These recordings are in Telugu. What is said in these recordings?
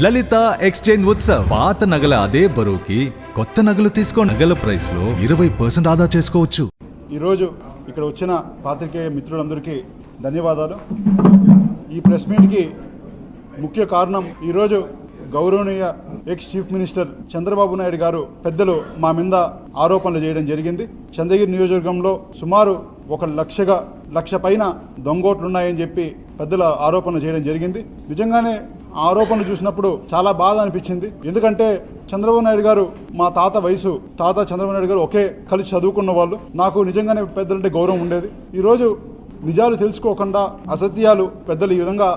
లలిత ఎక్స్చేంజ్ ఉత్సవ్. పాత నగల అదే బరువుకి కొత్త నగలు తీసుకో. నగల ప్రైస్ లో 20% ఆదా చేసుకోవచ్చు. ఈరోజు ఇక్కడ వచ్చిన పాత్రికేయ మిత్రులందరికీ ధన్యవాదాలు. ఈ ప్రెస్ మీట్కి ముఖ్య కారణం ఈరోజు గౌరవనీయ ex chief minister Chandrababu Naidu గారు పెద్దలు మా మీద ఆరోపణలు చేయడం జరిగింది. చంద్రగిరి నియోజకవర్గంలో సుమారు 1,00,000 పైన దొంగోట్లున్నాయని చెప్పి పెద్దల ఆరోపణలు చేయడం జరిగింది. నిజంగానే ఆ ఆరోపణలు చూసినప్పుడు చాలా బాధ అనిపించింది. ఎందుకంటే చంద్రబాబు నాయుడు గారు మా తాత వయసు, చంద్రబాబు నాయుడు గారు ఒకే కలిసి చదువుకున్న వాళ్ళు. నాకు నిజంగానే పెద్దలంటే గౌరవం ఉండేది. ఈరోజు నిజాలు తెలుసుకోకుండా అసత్యాలు పెద్దలు ఈ విధంగా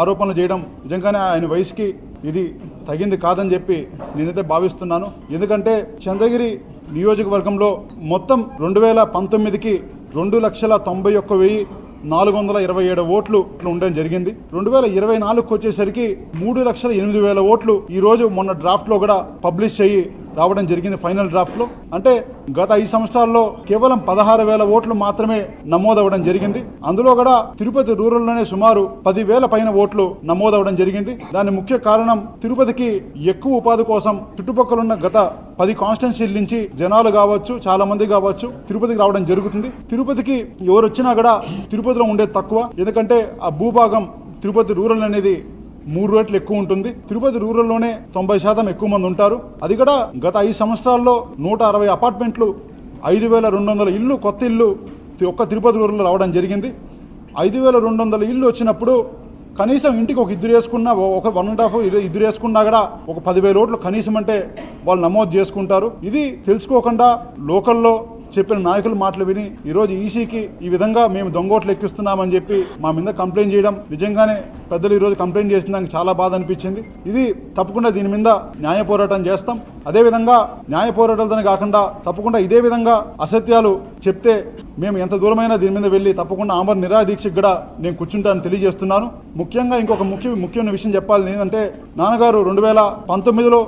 ఆరోపణలు చేయడం నిజంగానే ఆయన వయసుకి ఇది తగింది కాదని చెప్పి నేనైతే భావిస్తున్నాను. ఎందుకంటే చంద్రగిరి నియోజకవర్గంలో మొత్తం 2019కి 2,91,427 ఓట్లు ఉండడం జరిగింది. 2024కి వచ్చేసరికి 3,08,000 ఓట్లు ఈ రోజు మొన్న డ్రాఫ్ట్ లో కూడా పబ్లిష్ చేయి రావడం జరిగింది. ఫైనల్ డ్రాఫ్ట్ లో అంటే గత 5 సంవత్సరాల్లో కేవలం 16,000 ఓట్లు మాత్రమే నమోదవడం జరిగింది. అందులో కూడా తిరుపతి రూరల్ లోనే సుమారు 10,000 పైన ఓట్లు నమోదవడం జరిగింది. దాని ముఖ్య కారణం తిరుపతికి ఎక్కువ ఉపాధి కోసం చుట్టుపక్కల ఉన్న గత 10 కాన్స్టిట్యున్సీల నుంచి జనాలు కావచ్చు, చాలా మంది కావచ్చు తిరుపతికి రావడం జరుగుతుంది. తిరుపతికి ఎవరు వచ్చినా కూడా తిరుపతిలో ఉండేది తక్కువ. ఎందుకంటే ఆ భూభాగం తిరుపతి రూరల్ అనేది 3 రెట్లు ఎక్కువ ఉంటుంది. తిరుపతి రూరల్లోనే 90% ఎక్కువ మంది ఉంటారు. అది కూడా గత 5 సంవత్సరాల్లో 160 అపార్ట్మెంట్లు, 5,200 ఇల్లు, కొత్త ఇల్లు ఒక్క తిరుపతి రూరల్లో రావడం జరిగింది. 5,200 ఇల్లు వచ్చినప్పుడు కనీసం ఇంటికి ఒక ఇద్దరు వేసుకున్నా, ఒక 1.5 ఇద్దరు వేసుకున్నా కూడా ఒక 10,000 ఓట్లు కనీసం అంటే వాళ్ళు నమోదు చేసుకుంటారు. ఇది తెలుసుకోకుండా లోకల్లో చెప్పిన నాయకుల మాటలు విని ఈరోజు ఈసీకి ఈ విధంగా మేము దొంగోట్లు ఎక్కిస్తున్నామని చెప్పి మా మీద కంప్లైంట్ చేయడం నిజంగానే పెద్దలు ఈరోజు కంప్లైంట్ చేసిన దానికి చాలా బాధ అనిపించింది. ఇది తప్పకుండా దీని మీద న్యాయ పోరాటం చేస్తాం. అదేవిధంగా న్యాయ పోరాటాలతోనే కాకుండా తప్పకుండా ఇదే విధంగా అసత్యాలు చెప్తే మేము ఎంత దూరమైనా దీని మీద వెళ్ళి తప్పకుండా ఆమరణ నిరాదీక్షకు కూడా నేను కూర్చుంటానని తెలియజేస్తున్నాను. ముఖ్యంగా ఇంకొక ముఖ్యమైన విషయం చెప్పాలి. ఏంటంటే నాన్నగారు 2019లో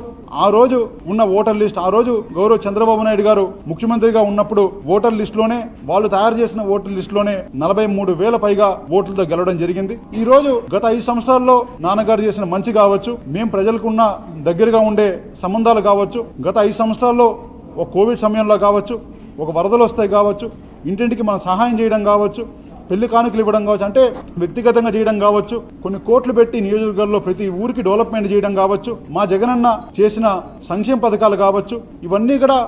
ఆ రోజు ఉన్న ఓటర్ లిస్ట్, ఆ రోజు గౌరవ్ చంద్రబాబు నాయుడు గారు ముఖ్యమంత్రిగా ఉన్నప్పుడు ఓటర్ లిస్ట్ లోనే వాళ్ళు తయారు చేసిన ఓటర్ లిస్ట్ లోనే 43,000 పైగా ఓట్లతో గెలవడం జరిగింది. ఈ రోజు గత 5 సంవత్సరాల్లో నాన్నగారు చేసిన మంచి కావచ్చు, మేము ప్రజలకున్న దగ్గరగా ఉండే సంబంధాలు కావచ్చు, గత 5 సంవత్సరాల్లో ఒక కోవిడ్ సమయంలో కావచ్చు, ఒక వరదలు వస్తాయి కావచ్చు, ఇంటింటికి మనం సహాయం చేయడం కావచ్చు, పెళ్లి కానుకలు ఇవ్వడం కావచ్చు, అంటే వ్యక్తిగతంగా చేయడం కావచ్చు, కొన్ని కోట్లు పెట్టి నియోజకవర్గంలో ప్రతి ఊరికి డెవలప్మెంట్ చేయడం కావచ్చు, మా జగనన్న చేసిన సంక్షేమ పథకాలు కావచ్చు, ఇవన్నీ కూడా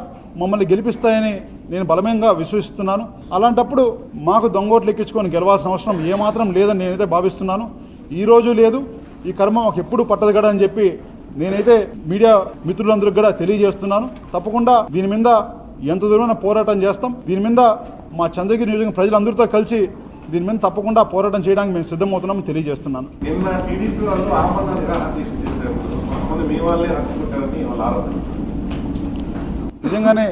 మమ్మల్ని గెలిపిస్తాయని నేను బలమంగా విశ్వసిస్తున్నాను. అలాంటప్పుడు మాకు దొంగోట్లు ఎక్కించుకొని గెలవాల్సిన అవసరం ఏమాత్రం లేదని నేనైతే భావిస్తున్నాను. ఈ రోజు లేదు, ఈ కర్మ మాకు ఎప్పుడు పట్టదు కదా అని చెప్పి నేనైతే మీడియా మిత్రులందరికీ కూడా తెలియజేస్తున్నాను. తప్పకుండా దీని మీద ఎంత దూరమైన పోరాటం చేస్తాం. దీని మీద మా చంద్రగిరి నియోజకవర్గం ప్రజలందరితో కలిసి దీని మీద తప్పకుండా పోరాటం చేయడానికి మేము సిద్ధమవుతున్నామని తెలియజేస్తున్నాను. నిజంగానే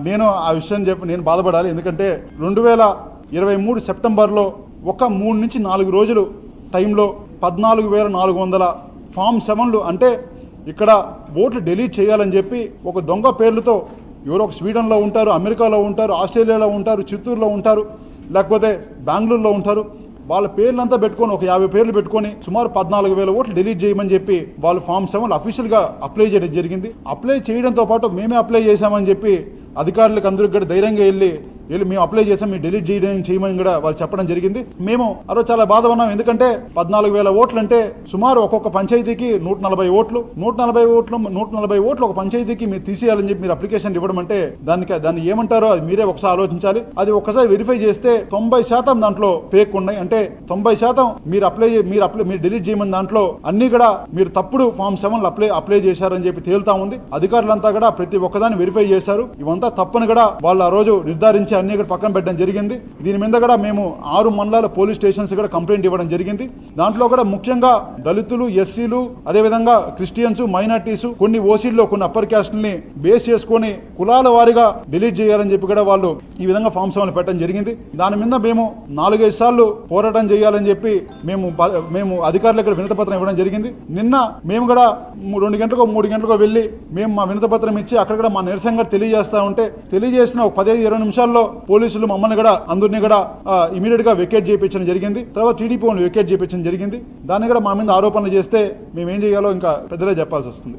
నేను ఆ విషయం నేను బాధపడాలి. ఎందుకంటే 2023 సెప్టెంబర్లో ఒక 3 నుంచి 4 రోజులు టైంలో 14,400 ఫామ్ 7లు అంటే ఇక్కడ ఓట్లు డిలీట్ చేయాలని చెప్పి ఒక దొంగ పేర్లతో ఎవరో ఒక స్వీడన్లో ఉంటారు, అమెరికాలో ఉంటారు, ఆస్ట్రేలియాలో ఉంటారు, చిత్తూరులో ఉంటారు, లేకపోతే బెంగళూరులో ఉంటారు. వాళ్ళ పేర్లంతా పెట్టుకొని ఒక 50 పేర్లు పెట్టుకొని సుమారు 14,000 ఓట్లు డిలీట్ చేయమని చెప్పి వాళ్ళు ఫామ్ 7 అఫీషియల్గా అప్లై చేయడం జరిగింది. అప్లై చేయడంతో పాటు మేమే అప్లై చేశామని చెప్పి అధికారులకు అందరికీ కూడా ధైర్యంగా వెళ్ళి మేము అప్లై చేసాం, మీరు డిలీట్ చేయమని కూడా వాళ్ళు చెప్పడం జరిగింది. మేము అదో చాలా బాధ ఉన్నాం. ఎందుకంటే 14,000 ఓట్లు అంటే సుమారు ఒక్కొక్క పంచాయతీకి 140 ఓట్లు, 140 ఓట్లు ఒక పంచాయతీకి మీరు తీసేయాలని చెప్పి మీరు అప్లికేషన్ ఇవ్వడం అంటే దాన్ని ఏమంటారో అది మీరే ఒకసారి ఆలోచించాలి. అది ఒక్కసారి వెరిఫై చేస్తే 90% దాంట్లో ఫేక్ ఉన్నాయి. అంటే 90% మీరు డిలీట్ చేయమని దాంట్లో అన్ని కూడా మీరు తప్పుడు ఫామ్ 7 అప్లై చేశారని చెప్పి తేలుతా ఉంది. అధికారులంతా కూడా ప్రతి ఒక్కదాన్ని వెరిఫై చేశారు. ఇవంతా తప్పని కూడా వాళ్ళు ఆ రోజు నిర్ధారించి అన్ని కూడా పక్కన పెట్టడం జరిగింది. దీని మీద కూడా మేము 6 మండలాల పోలీస్ స్టేషన్స్ కూడా కంప్లైంట్ ఇవ్వడం జరిగింది. దాంట్లో కూడా ముఖ్యంగా దళితులు, ఎస్సీలు, అదేవిధంగా క్రిస్టియన్స్, మైనార్టీస్, కొన్ని ఓసీల్లో కొన్ని అప్పర్ క్యాస్ట్ని బేస్ చేసుకొని కులాల వారీగా డిలీట్ చేయాలని చెప్పి కూడా వాళ్ళు ఈ విధంగా ఫామ్ 7 పెట్టడం జరిగింది. దాని మీద మేము 4-5 సార్లు పోరాటం చేయాలని చెప్పి మేము అధికారులకు వినతి పత్రం ఇవ్వడం జరిగింది. నిన్న మేము కూడా 2 గంటలకు 3 గంటలకు వెళ్ళి మేము మా వినతి పత్రం ఇచ్చి అక్కడ కూడా మా నిరసనగా తెలియజేస్తా ఉంటే తెలియజేసిన 15-20 నిమిషాల్లో పోలీసులు మమ్మల్ని కూడా అందరినీ కూడా ఇమీడియట్ గా వెకేట్ చేయించడం జరిగింది. తర్వాత టీడీపీ వాళ్ళు వెకేట్ చేయించడం జరిగింది. దాన్ని కూడా మా మీద ఆరోపణలు చేస్తే మేము ఏం చేయాలో ఇంకా పెద్దలే చెప్పాల్సి వస్తుంది.